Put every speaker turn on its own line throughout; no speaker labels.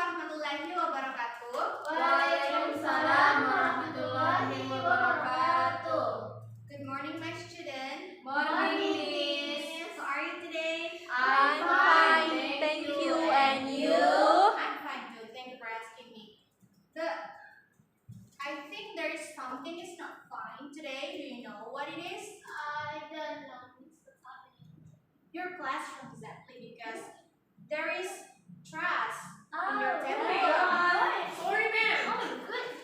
warahmatullahi wabarakatuh.
Waalaikumsalam warahmatullahi wabarakatuh.
Good morning, my student.
Morning, Miss.
How are you today?
I'm fine, thank you. And you?
I'm fine too. Thank you for asking me. I think there is something is not fine today. Do you know what it is?
I don't know. What's happening?
Your classroom exactly, because there is trash in
Oh,
your table.
right.
Sorry, ma'am.
Oh, good.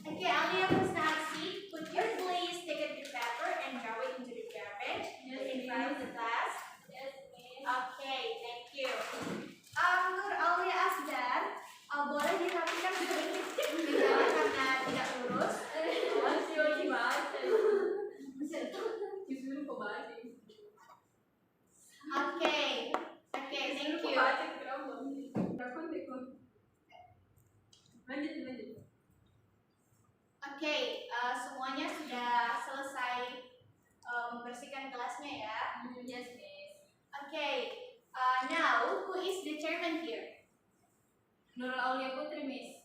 Okay, Alia Musnasi, could you please take a bit paper and throw it into the garbage in front of the class?
Yes, Miss.
Okay, thank you. Nur Aulia Asdar, boleh dirapikan sedikit meja karena tidak lurus.
Masih wajib baca. Disuruh pembaca.
Okay, thank you. Okay, semuanya sudah selesai membersihkan kelasnya ya.
Yes, Miss.
Okay, now who is the chairman here?
Nurul Aulia Putri, Miss.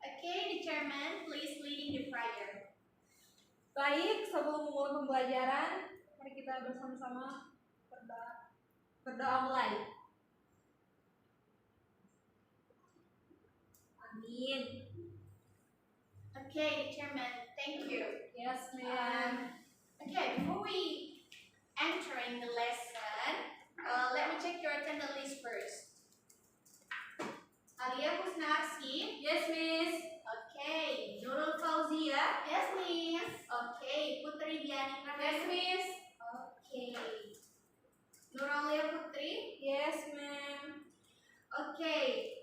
Okay, the chairman, please leading the prayer.
Baik, sebelum memulai pembelajaran, mari kita bersama-sama berdoa mulai. Amin.
Okay, the chairman, thank you.
Yes, ma'am.
Okay, before we entering the lesson, let me check your attendance list first. Alia Husnarsi.
Yes, Miss.
Okay, Nurul Fauzia.
Yes, Miss.
Okay, Putri Diani
Yes, Miss.
Okay, Nuralia Putri.
Yes, ma'am.
Okay,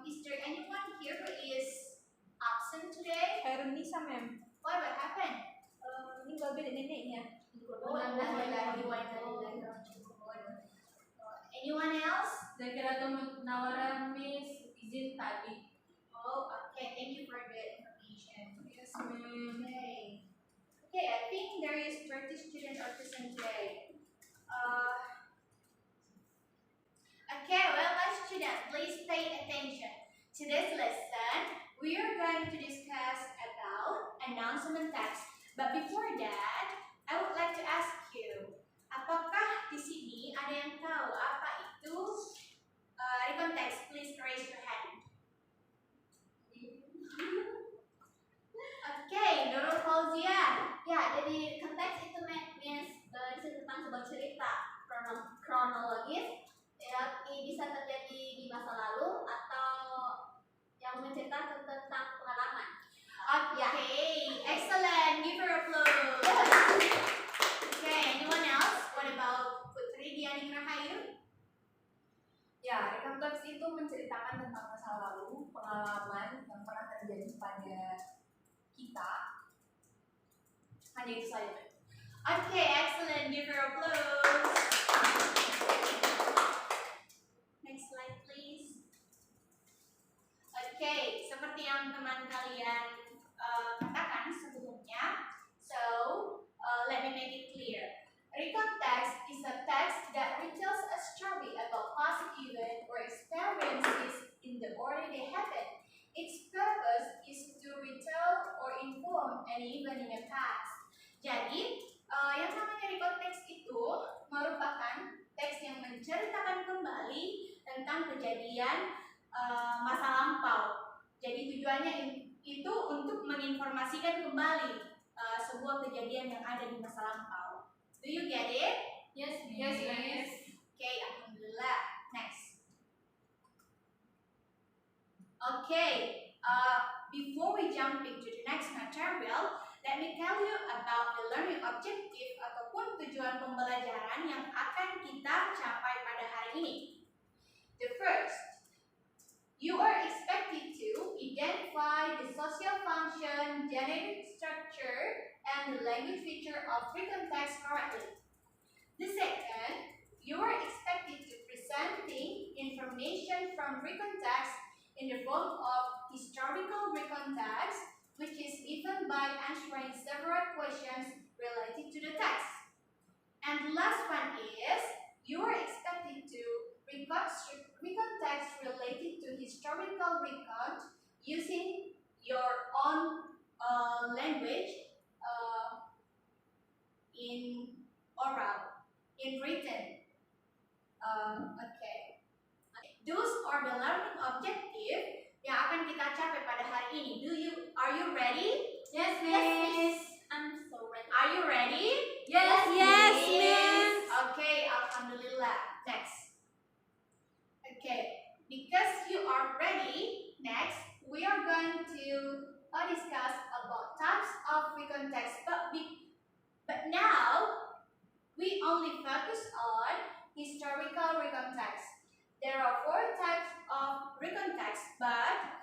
is there anyone here who is absent today?
Khairunisa, ma'am.
Why? What happened?
Meninggal beda neneknya.
Anyone else?
Zakira Nawara, Miss. Izin tadi.
Oh, okay. Thank you for the information.
Yes, ma'am.
Okay. Okay, I think there is 30 students present today. Okay, well, my students, please pay attention. Today's lesson, we are going to discuss about announcement text. But before that, I would like to ask you, apakah di sini ada yang tahu apa itu recon text? Please raise your hand. Okay, Nurul Fauzia.
Ya, jadi konteks itu Miss bisa tentang sebuah cerita kronologis ya, bisa terjadi di masa lalu atau yang menceritakan tentang pengalaman.
Okay, excellent. Give her applause. Okay, anyone else? What about Putri Diani Rahayu?
Ya, recon text itu menceritakan tentang masa lalu, pengalaman yang pernah terjadi pada kita. Hanya itu saja, ma'am.
Okay, excellent. Give her applause. Next slide, please. Okay, seperti yang teman kalian katakan sebelumnya, so let me make it clear. Recon text is a text that retells a story about past events or experiences in the order they happen. Its purpose is to retell or inform an event in the past. Jadi, yang namanya recon text itu merupakan teks yang menceritakan kembali tentang kejadian masa lampau. Jadi tujuannya itu untuk menginformasikan kembali sebuah kejadian yang ada di masa lampau. Do you get it?
Yes, Miss.
Yes, Miss.
Okay, alhamdulillah. Next. Okay, before we jump into the next material, let me tell you about the learning objective ataupun tujuan pembelajaran yang akan kita capai pada hari ini. The first, you are expected to identify the social function, genetic structure, and the language feature of recon text correctly. The second, you are expected to presenting information from recon text in the form of historical recon text, which is given by answering several questions related to the text. And the last one is, you are expected to recon text related to historical recount using your own language in oral, in written. Okay. Those are the learning objective yang akan kita capai pada hari ini. Are you ready?
Yes, Miss. I'm so ready.
Are you ready?
Yes,
Miss. Okay, alhamdulillah. Next. Okay, because you are ready, next we are going to discuss about types of recon text. But now we only focus on historical recon text. There are 4 types of recon text, but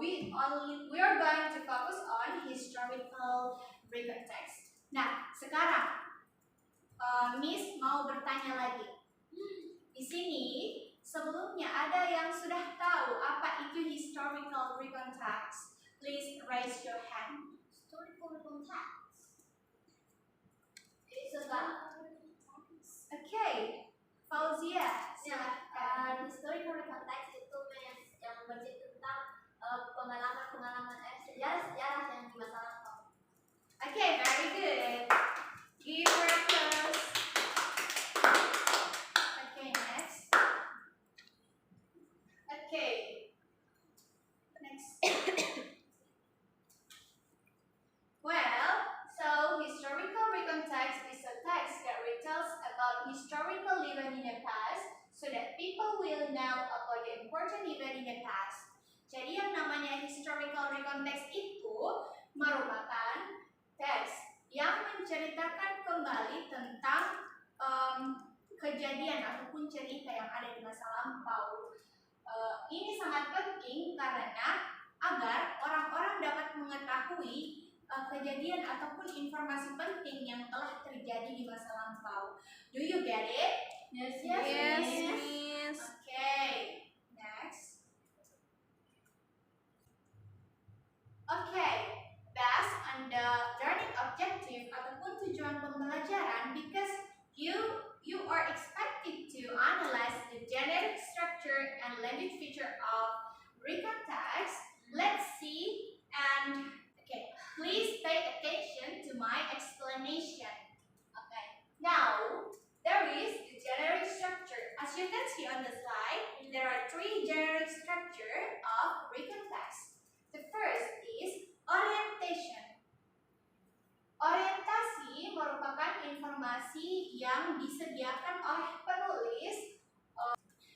we are going to focus on historical recon text. Nah, sekarang Miss mau bertanya lagi. Di sini sebelumnya ada yang sudah tahu apa itu historical recon text? Please raise your hand.
Historical recon text. It's about
Okay, Fauzia.
historical recon text itu Miss yang bercerita tentang pengalaman-pengalaman sejarah-sejarah yang di masa lampau.
Okay, very good. Give her a applause. Okay, next. Okay. Next. Well, so historical recon text is a text that retells about historical event in the past so that people will know about the important event in the past. Jadi yang namanya historical recon text itu merupakan teks yang menceritakan kembali tentang kejadian ataupun cerita yang ada di masa lampau. Ini sangat penting karena agar orang-orang dapat mengetahui kejadian ataupun informasi penting yang telah terjadi di masa lampau. Do you get it?
Yes,
Miss.
Okay, next. Okay, based on the learning objective ataupun tujuan pembelajaran, because you are expected to analyze the generic structure and language feature of recon text. Let's see and okay, please pay attention to my explanation. Okay, now there is the generic structure. As you can see on the slide, there are 3 generic structure of recon text. The first is orientation. Orientasi merupakan informasi yang disediakan oleh penulis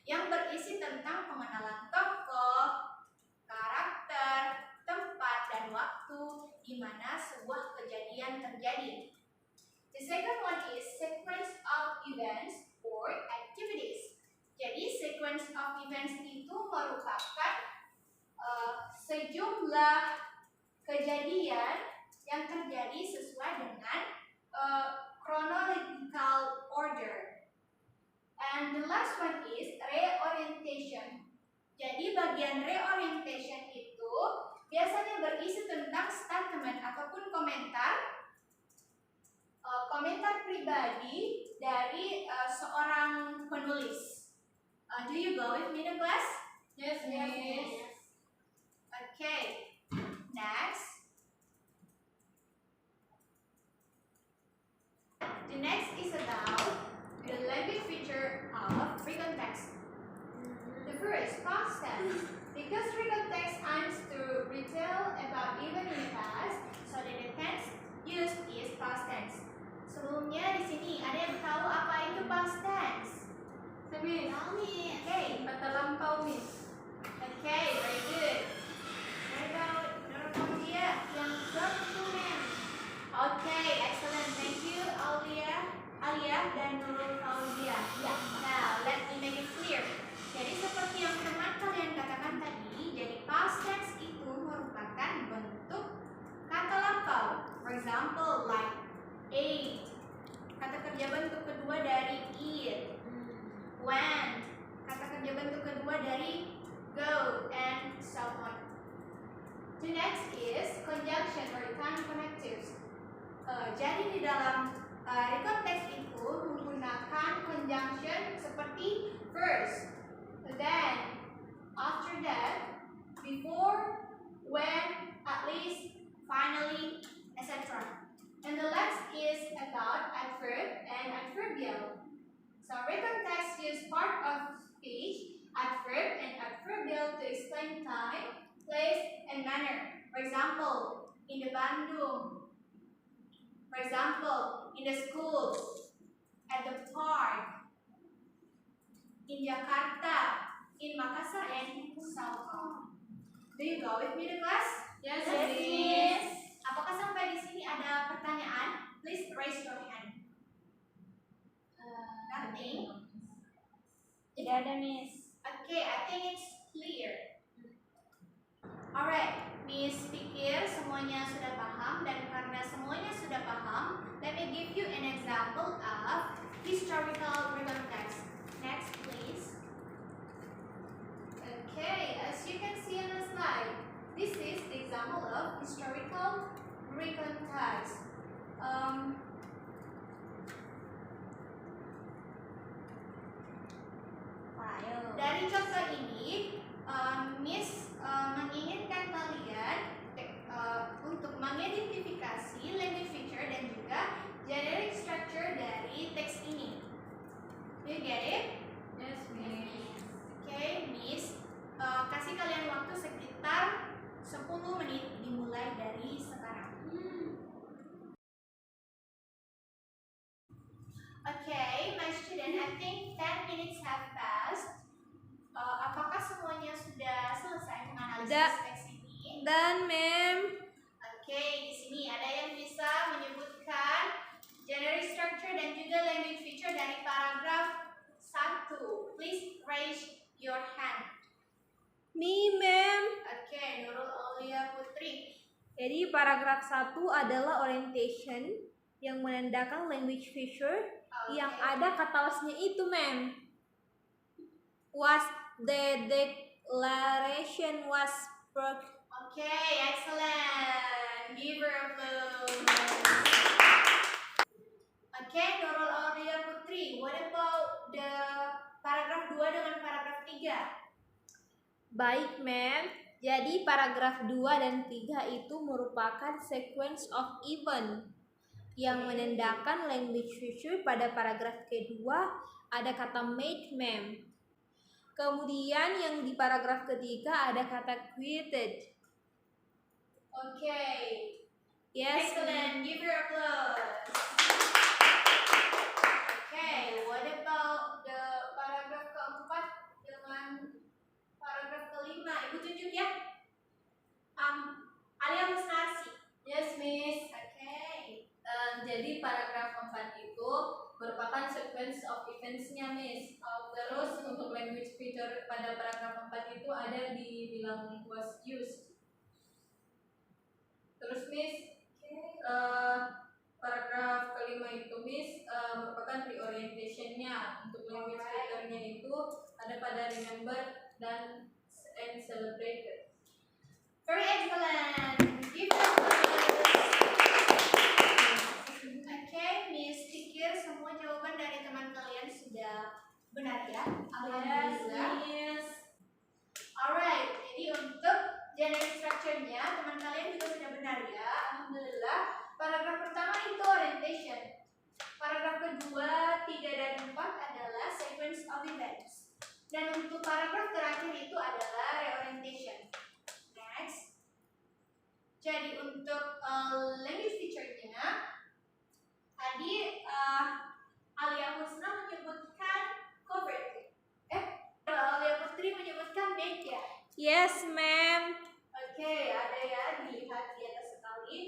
yang berisi tentang pengenalan tokoh, karakter, tempat, dan waktu di mana sebuah kejadian terjadi. The second one is sequence of events or activities. Jadi sequence of events itu merupakan sejumlah kejadian yang terjadi sesuai dengan chronological order. And the last one is reorientation. Jadi bagian reorientation itu biasanya berisi tentang statement ataupun komentar pribadi dari seorang penulis. Do you go with me to class?
Yes, Miss.
Okay, next. The next is about the language feature of recon text. The first, past tense. Because recon text aims to retell about event in the past, so that the tense used is past tense. Sebelumnya di sini ada yang tahu apa itu past tense?
Miss.
Okay.
Kata lampau, Miss.
Okay, very good. What about Nurul Fauzia yang dokumen? Okay, excellent. Thank you, Alia dan Nurul Fauzia. Yeah. Now, let me make it clear. Jadi seperti yang teman kalian katakan tadi, jadi past tense itu merupakan bentuk kata lampau. For example, like ate. Kata kerja bentuk kedua dari eat. Went. Kata kerja bentuk kedua dari go, and so on. The next is conjunction or time connectives. Jadi di dalam recon text itu menggunakan conjunction seperti first, then, So written text use part of speech, adverb, and adverbial to explain time, place, and manner. For example, in the Bandung. For example, in the schools, at the park, in Jakarta, in Makassar, and so on. Do you go with me to class?
Yes,
Miss. Apakah sampai di sini ada pertanyaan? Please raise your hand. Nothing.
Tidak ada, Miss.
Okay, I think it's clear. Alright, Miss pikir semuanya sudah paham, dan karena semuanya sudah paham, let me give you an example of historical written text. Next, please. Okay, as you can see on the slide, this is the example of historical written text. Dari contoh ini, Miss menginginkan kalian untuk mengidentifikasi language feature dan juga generic structure dari teks ini. Do you get it?
Yes, Miss.
Okay, Miss kasih kalian waktu sekitar 10 menit dimulai dari sekarang. Okay, my student, I think 10 minutes have passed. Apakah semuanya sudah selesai menganalisis teks ini?
Dan, Ma'am.
Oke, di sini ada yang bisa menyebutkan generic structure dan juga language feature dari paragraf 1. Please raise your hand.
Me, Ma'am.
Oke, Nurul Aulia Putri.
Jadi paragraf 1 adalah orientation yang menandakan language feature yang ada kata wasnya itu, Ma'am. Was the declaration was
Okay, excellent. Give her applause. Okay, Nurul Aulia Putri. What about the paragraf 2 dengan paragraf 3?
Baik, Ma'am. Jadi paragraf 2 dan 3 itu merupakan sequence of event yang menandakan language feature. Pada paragraf kedua ada kata made, Ma'am. Kemudian yang di paragraf ketiga ada kata created.
Okay.
Yes.
Excellent. Give her applause. Okay, what about the paragraf keempat dengan paragraf kelima? Ibu tunjuk ya. Alia Musnarsi.
Yes, Miss.
Okay.
Jadi paragraf 4 itu merupakan sequence of events-nya, Miss. Terus untuk language feature pada paragraf 4 itu ada dibilang was used. Terus, Miss, paragraf kelima itu, Miss, merupakan reorientation-nya. Untuk language feature-nya itu ada pada remember dan and celebrated.
Very excellent. Give her applause. Okay, Miss pikir semua jawaban dari teman kalian sudah benar ya? Alhamdulillah.
Yes.
Alright, jadi untuk generic structure-nya teman kalian juga sudah benar ya? Alhamdulillah. Paragraf pertama itu orientation. Paragraf kedua, 3 dan 4 adalah sequence of events. Dan untuk paragraf terakhir itu adalah reorientation. Next. Jadi untuk language feature-nya tadi Alia Husna menyebutkan covertly. Alia Putri menyebutkan make ya.
Yes, Ma'am.
Oke, ada ya, dilihat di atas sekali.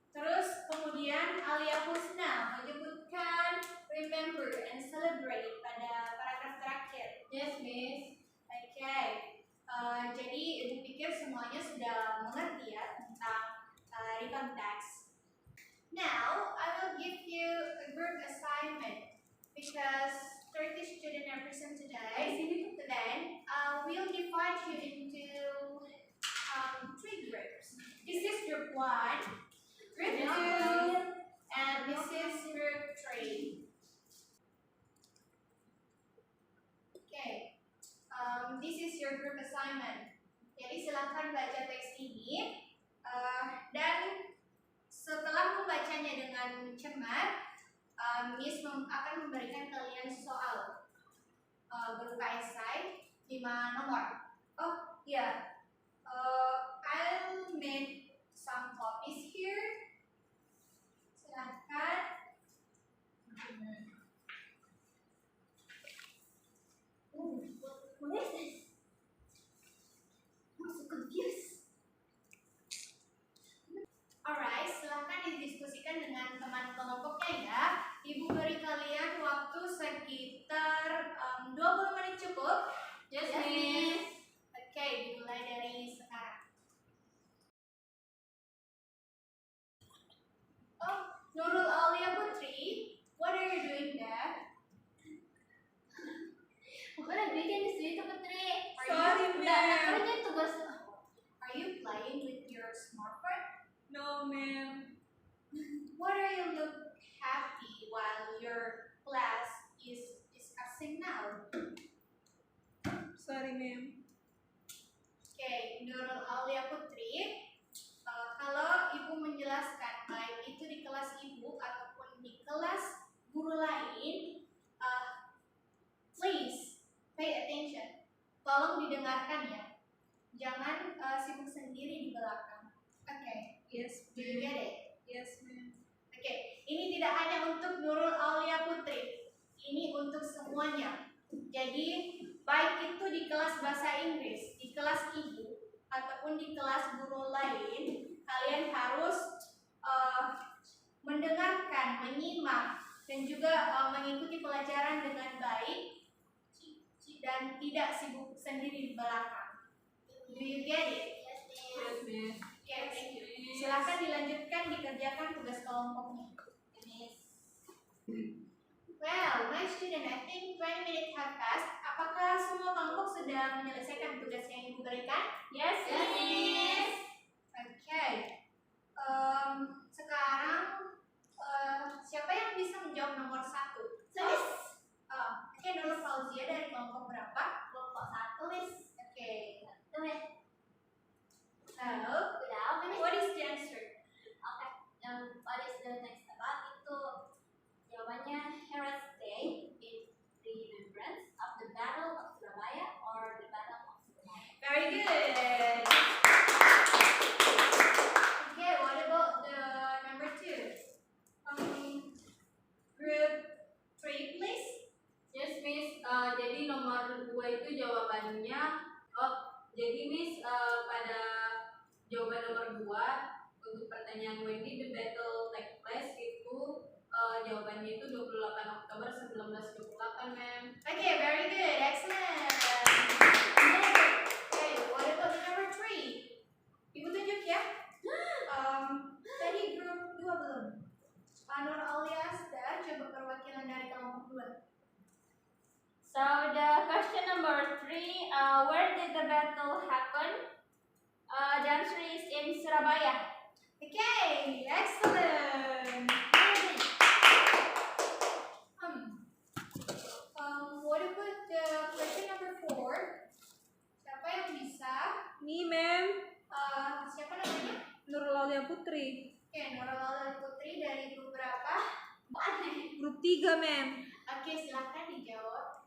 Terus kemudian Alia Husna menyebutkan remember and celebrate pada paragraf terakhir.
Yes, Miss.
Oke, jadi ibu pikir semuanya sudah mengerti ya tentang written text. Now, I will give you a group assignment because 30 students are present today. Then, we'll divide you into 3 groups. This is group 1, group 2, and this is group 3. Okay, this is your group assignment. Jadi silakan baca teks ini dan setelah membacanya dengan cermat, Miss akan memberikan kalian soal. berupa esai 5 nomor.
Oh iya, I'll make some copies here. Silahkan.
What is this? I'm so confused.
Alright, silahkan didiskusikan dengan teman kelompoknya ya. Ibu beri kalian waktu sekitar 20 menit cukup.
Yes, Miss.
Oke, dimulai dari sekarang. Oh, Nurul Aulia Putri, what are you doing there?
Aku udah bikin di sini Putri.
Sorry,
Udah
ma'am.
kerjain tugas.
Are you playing with your smartphone?
No, ma'am.
Why are you look happy while your class is discussing now?
Sorry, ma'am.
Oke, Nurul Aulia Putri, kalau ibu menjelaskan baik itu di kelas ibu ataupun di kelas guru lain, please pay attention. Tolong didengarkan ya. Jangan sibuk sendiri di belakang. Oke,
Yes,
do you get it?
Yes, ma'am.
Oke, ini tidak hanya untuk Nurul Aulia Putri, ini untuk semuanya. Jadi, baik itu di kelas bahasa Inggris, di kelas ibu, ataupun di kelas guru lain, kalian harus mendengarkan, menyimak, dan juga mengikuti pelajaran dengan baik dan tidak sibuk sendiri di belakang. Do you get it?
Yes, Miss.
Yes, ma'am.
Oke, thank you. Silakan dilanjutkan dikerjakan tugas kelompoknya.
Miss.
Well, my student, I think 20 minutes have passed. Apakah semua kelompok sudah menyelesaikan tugas yang ibu berikan?
Yes, Miss.
Oke. Sekarang siapa yang bisa menjawab nomor 1?
Miss.
Oke, Nurul Fauzia dari kelompok berapa?
Kelompok 1, Miss.
Oke.
1, Miss.
So,
Udah, Miss.
what is the answer?
Oke, what is the next about itu jawabannya Heroes Day in remembrance of the Battle of Surabaya or the Battle of Surabaya.
Very good. Okay, what about the number 2? Group 3, please.
Yes, Miss. Jadi nomor 2 itu jawabannya. Jadi Miss, pada jawaban nomor 2 untuk pertanyaan Wendy, the battle take place itu jawabannya itu 28 Oktober 1928, ma'am.
Okay, very good. Excellent. Okay, what about the number 3? Ibu tunjuk ya. Tadi grup 2 belum? Nur Aulia Asta, coba perwakilan dari kelompok 2.
So the question number 3, where did the battle happen? The answer is in Surabaya.
Okay, excellent. What about the question number 4? Siapa yang bisa?
Me, ma'am.
Siapa namanya?
Nurul Aulia Putri.
Oke, Nurul Aulia Putri dari grup berapa?
Grup 3, ma'am.
Oke, silahkan dijawab.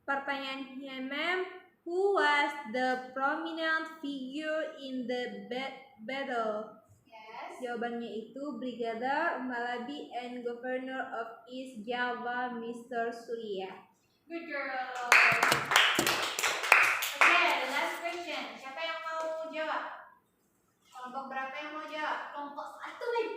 Pertanyaannya, ma'am, who was the prominent figure in the battle?
Yes.
Jawabannya itu Brigadier Malabi and Governor of East Java, Mr. Surya.
Good girl. Oke, last question. Siapa yang mau jawab? Kelompok berapa yang mau jawab?
Kelompok 1, Miss.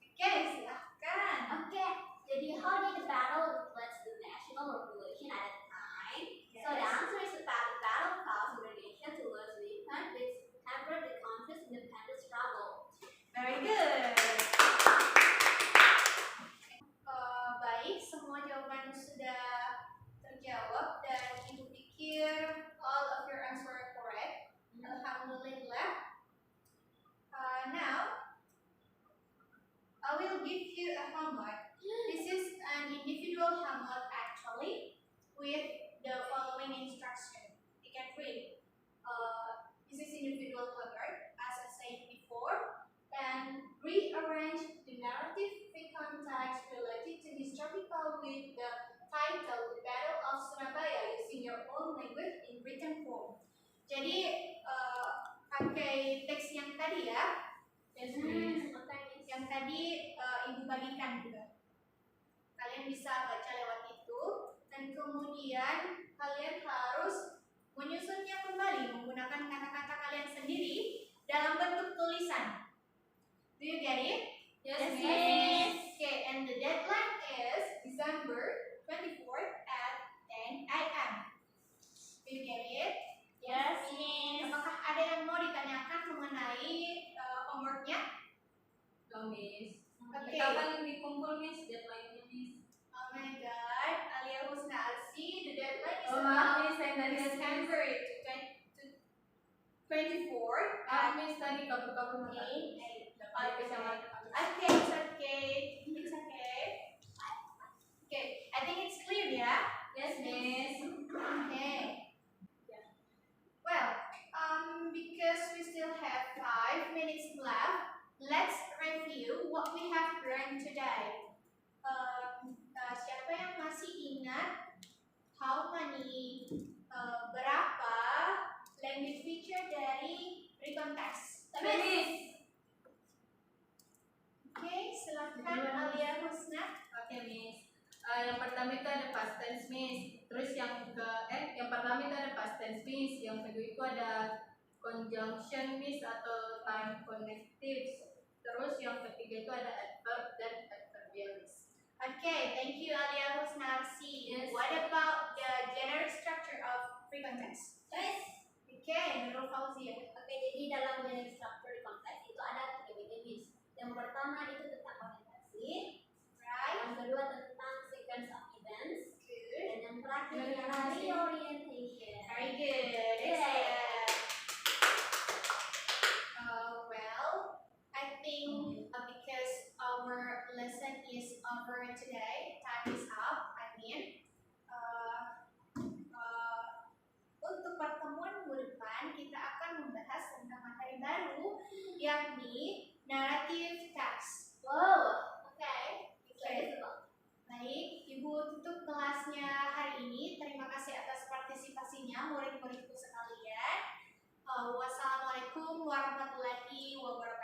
Oke, silahkan.
Okay, jadi how did the battle reflect the national revolution at that time? So the
Yes.
answer is about the battle caused the nation towards the event which hampered the country's independence struggle.
Very good. Baik, semua jawaban sudah terjawab dan ibu written form. Jadi pakai teks yang tadi ya.
Yes, Miss.
Yang tadi ibu bagikan juga. Kalian bisa baca lewat itu dan kemudian kalian harus menyusunnya kembali menggunakan kata-kata kalian sendiri dalam bentuk tulisan. Do you get it?
Yes,
Yes,
Miss.
Okay, and the deadline is December 24th at 10 a.m. Do you get it?
Yes, Miss.
Apakah ada yang mau ditanyakan mengenai homeworknya?
No, Miss.
Oke.
Kapan dikumpul, Miss? Deadline-nya, Miss.
Oh my God, Alia Husna Arsi, the deadline is
Oh, maaf, Miss. Saya nggak lihat, Miss.
December 24th
Ah, Miss, tadi kabur-kabur mata.
8
Balik sama
Okay, it's okay. It's okay. Okay, I think it's clear, yeah?
Yes, Miss.
Okay. Well, because we still have 5 minutes left, let's review what we have learned today. Siapa yang masih ingat how many berapa language feature dari recon text?
Miss.
Oke, silakan Alia Husna.
Oke, Miss. Yang pertama itu ada past tense, Miss. Terus yang pertama itu ada past tense, Miss. Yang kedua itu ada conjunction, Miss, atau time connectives. Terus yang ketiga itu ada adverb dan adverbial, Miss.
Okay, thank you Alia Husna Arsi.
Yes.
What about the general structure of recon text?
Yes.
Okay, Nurul Fauzia.
Oke, jadi dalam generic structure konteks itu ada 3 bagian, Miss. Yang pertama itu tentang orientasi,
Right?
yang kedua tentang sequence of events,
Good.
dan yang terakhir adalah reorientation.
Very good.
Yeah.
Excellent. Well, I think because our lesson is over today, time is up. Untuk pertemuan minggu depan kita akan membahas tentang materi baru, yakni narrative text.
Wow, oke.
Oke. Baik, Ibu tutup kelasnya hari ini. Terima kasih atas partisipasinya murid-muridku sekalian. Wassalamualaikum warahmatullahi wabarakatuh.